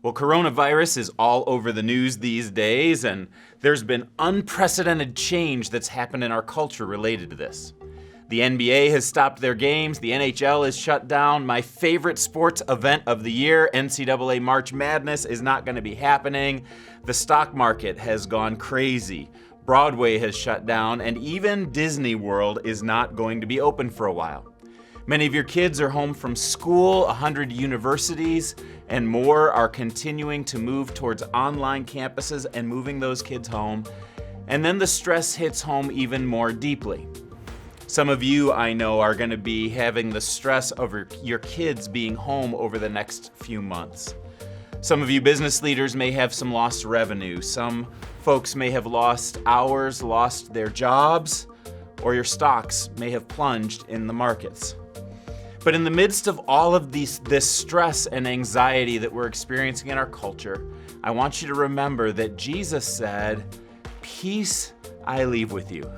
Well, coronavirus is all over the news these days, and there's been unprecedented change that's happened in our culture related to this. The NBA has stopped their games, the NHL is shut down, my favorite sports event of the year, NCAA March Madness, is not going to be happening, the stock market has gone crazy, Broadway has shut down, and even Disney World is not going to be open for a while. Many of your kids are home from school, 100 universities and more are continuing to move towards online campuses and moving those kids home. And then the stress hits home even more deeply. Some of you, I know, are going to be having the stress over your kids being home over the next few months. Some of you business leaders may have some lost revenue. Some folks may have lost hours, lost their jobs, or your stocks may have plunged in the markets. But in the midst of all of this stress and anxiety that we're experiencing in our culture, I want you to remember that Jesus said, "Peace I leave with you.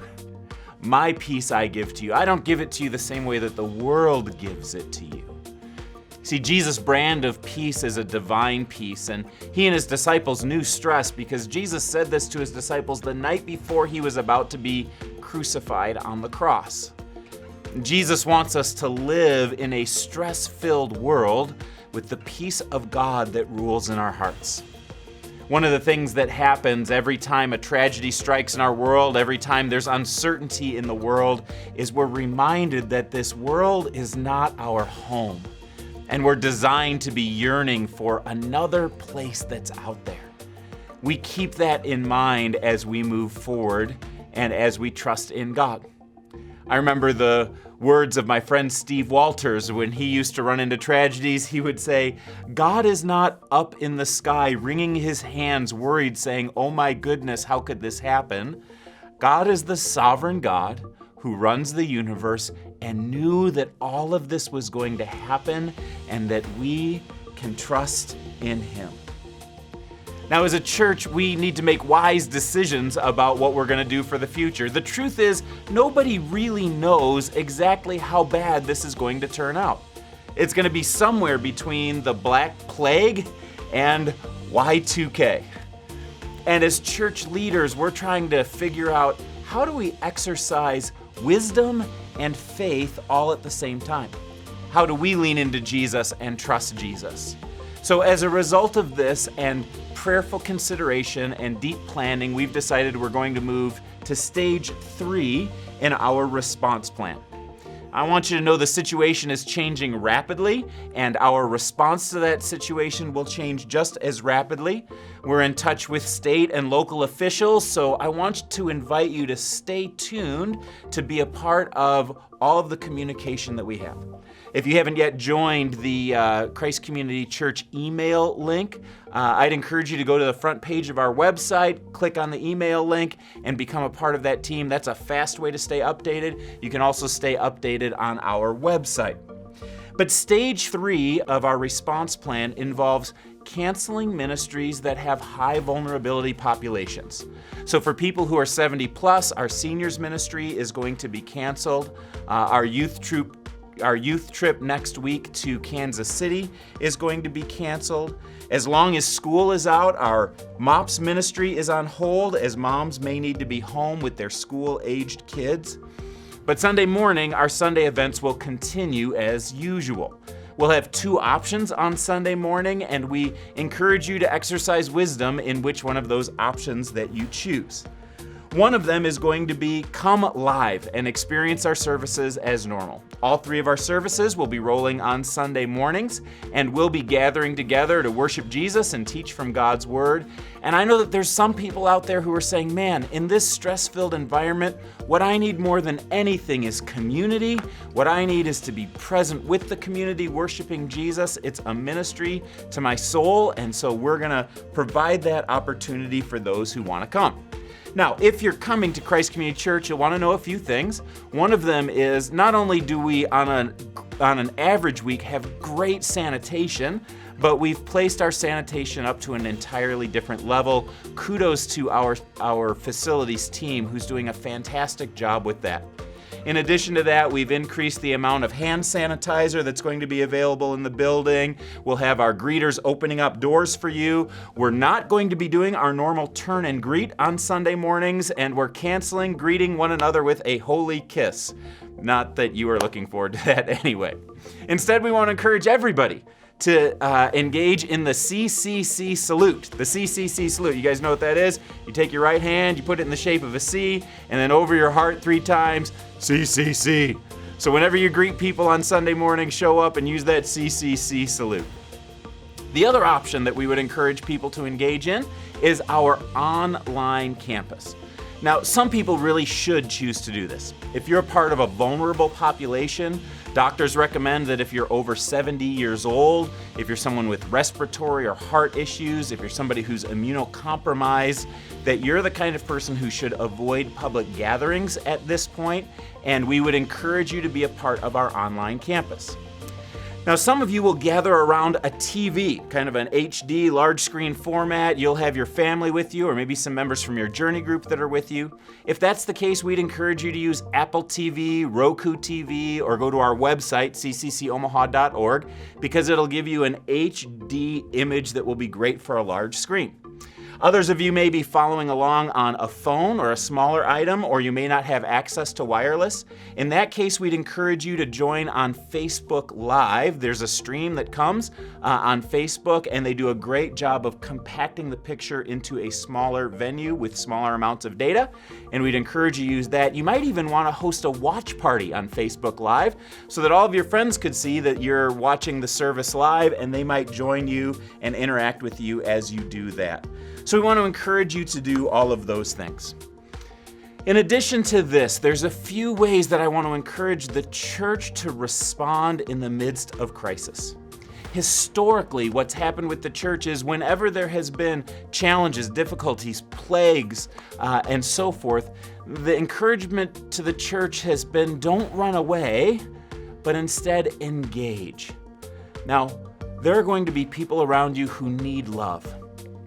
My peace I give to you. I don't give it to you the same way that the world gives it to you." See, Jesus' brand of peace is a divine peace, and he and his disciples knew stress because Jesus said this to his disciples the night before he was about to be crucified on the cross. Jesus wants us to live in a stress-filled world with the peace of God that rules in our hearts. One of the things that happens every time a tragedy strikes in our world, every time there's uncertainty in the world, is we're reminded that this world is not our home. And we're designed to be yearning for another place that's out there. We keep that in mind as we move forward and as we trust in God. I remember the words of my friend Steve Walters when he used to run into tragedies. He would say, "God is not up in the sky wringing his hands worried saying, 'Oh my goodness, how could this happen?' God is the sovereign God who runs the universe and knew that all of this was going to happen and that we can trust in him." Now, as a church, we need to make wise decisions about what we're going to do for the future. The truth is, nobody really knows exactly how bad this is going to turn out. It's going to be somewhere between the Black Plague and Y2K. And as church leaders, we're trying to figure out, how do we exercise wisdom and faith all at the same time? How do we lean into Jesus and trust Jesus? So as a result of this and prayerful consideration and deep planning, we've decided we're going to move to stage 3 in our response plan. I want you to know the situation is changing rapidly, and our response to that situation will change just as rapidly. We're in touch with state and local officials, so I want to invite you to stay tuned to be a part of all of the communication that we have. If you haven't yet joined the Christ Community Church email link, I'd encourage you to go to the front page of our website, click on the email link, and become a part of that team. That's a fast way to stay updated. You can also stay updated on our website. But stage 3 of our response plan involves canceling ministries that have high vulnerability populations. So for people who are 70 plus, our seniors ministry is going to be canceled. Our youth trip next week to Kansas City is going to be canceled. As long as school is out, our MOPS ministry is on hold, as moms may need to be home with their school-aged kids. But Sunday morning, our Sunday events will continue as usual. We'll have 2 options on Sunday morning, and we encourage you to exercise wisdom in which one of those options that you choose. One of them is going to be come live and experience our services as normal. All 3 of our services will be rolling on Sunday mornings, and we'll be gathering together to worship Jesus and teach from God's Word. And I know that there's some people out there who are saying, man, in this stress-filled environment, what I need more than anything is community. What I need is to be present with the community, worshiping Jesus. It's a ministry to my soul, and so we're going to provide that opportunity for those who want to come. Now, if you're coming to Christ Community Church, you'll want to know a few things. One of them is not only do we, on an average week, have great sanitation, but we've placed our sanitation up to an entirely different level. Kudos to our facilities team who's doing a fantastic job with that. In addition to that, we've increased the amount of hand sanitizer that's going to be available in the building. We'll have our greeters opening up doors for you. We're not going to be doing our normal turn and greet on Sunday mornings, and we're canceling greeting one another with a holy kiss. Not that you are looking forward to that anyway. Instead, we want to encourage everybody to engage in the CCC salute. The CCC salute, you guys know what that is? You take your right hand, you put it in the shape of a C, and then over your heart 3 times, CCC. So whenever you greet people on Sunday morning, show up and use that CCC salute. The other option that we would encourage people to engage in is our online campus. Now, some people really should choose to do this. If you're a part of a vulnerable population, doctors recommend that if you're over 70 years old, if you're someone with respiratory or heart issues, if you're somebody who's immunocompromised, that you're the kind of person who should avoid public gatherings at this point, and we would encourage you to be a part of our online campus. Now, some of you will gather around a TV, kind of an HD large screen format. You'll have your family with you, or maybe some members from your journey group that are with you. If that's the case, we'd encourage you to use Apple TV, Roku TV, or go to our website, cccomaha.org, because it'll give you an HD image that will be great for a large screen. Others of you may be following along on a phone or a smaller item, or you may not have access to wireless. In that case, we'd encourage you to join on Facebook Live. There's a stream that comes on Facebook, and they do a great job of compacting the picture into a smaller venue with smaller amounts of data, and we'd encourage you to use that. You might even want to host a watch party on Facebook Live so that all of your friends could see that you're watching the service live, and they might join you and interact with you as you do that. So we want to encourage you to do all of those things. In addition to this, there's a few ways that I want to encourage the church to respond in the midst of crisis. Historically, what's happened with the church is whenever there has been challenges, difficulties, plagues, and so forth, the encouragement to the church has been don't run away, but instead engage. Now, there are going to be people around you who need love.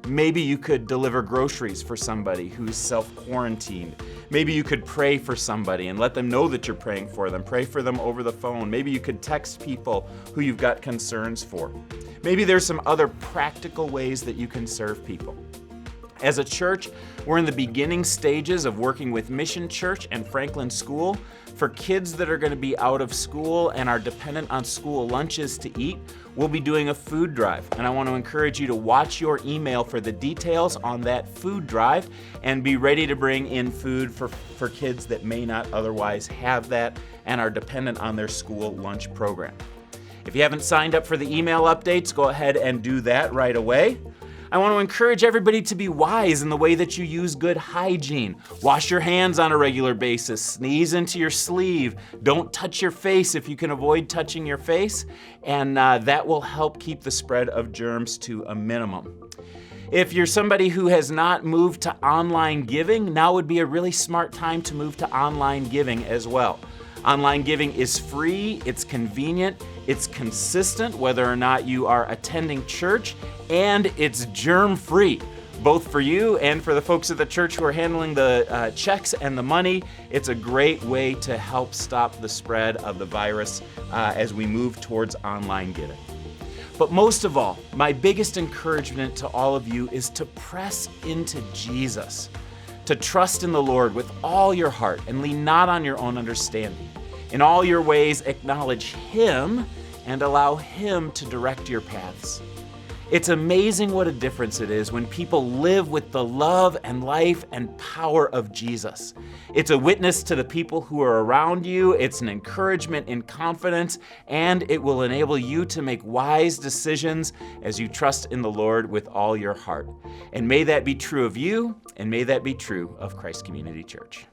Maybe you could deliver groceries for somebody who's self-quarantined. Maybe you could pray for somebody and let them know that you're praying for them. Pray for them over the phone. Maybe you could text people who you've got concerns for. Maybe there's some other practical ways that you can serve people. As a church, we're in the beginning stages of working with Mission Church and Franklin School. For kids that are going to be out of school and are dependent on school lunches to eat, we'll be doing a food drive. And I want to encourage you to watch your email for the details on that food drive and be ready to bring in food for kids that may not otherwise have that and are dependent on their school lunch program. If you haven't signed up for the email updates, go ahead and do that right away. I want to encourage everybody to be wise in the way that you use good hygiene. Wash your hands on a regular basis. Sneeze into your sleeve. Don't touch your face if you can avoid touching your face. And that will help keep the spread of germs to a minimum. If you're somebody who has not moved to online giving, now would be a really smart time to move to online giving as well. Online giving is free, it's convenient, it's consistent whether or not you are attending church, and it's germ-free, both for you and for the folks at the church who are handling the checks and the money. It's a great way to help stop the spread of the virus as we move towards online giving. But most of all, my biggest encouragement to all of you is to press into Jesus, to trust in the Lord with all your heart and lean not on your own understanding. In all your ways, acknowledge Him and allow Him to direct your paths. It's amazing what a difference it is when people live with the love and life and power of Jesus. It's a witness to the people who are around you, it's an encouragement in confidence, and it will enable you to make wise decisions as you trust in the Lord with all your heart. And may that be true of you, and may that be true of Christ Community Church.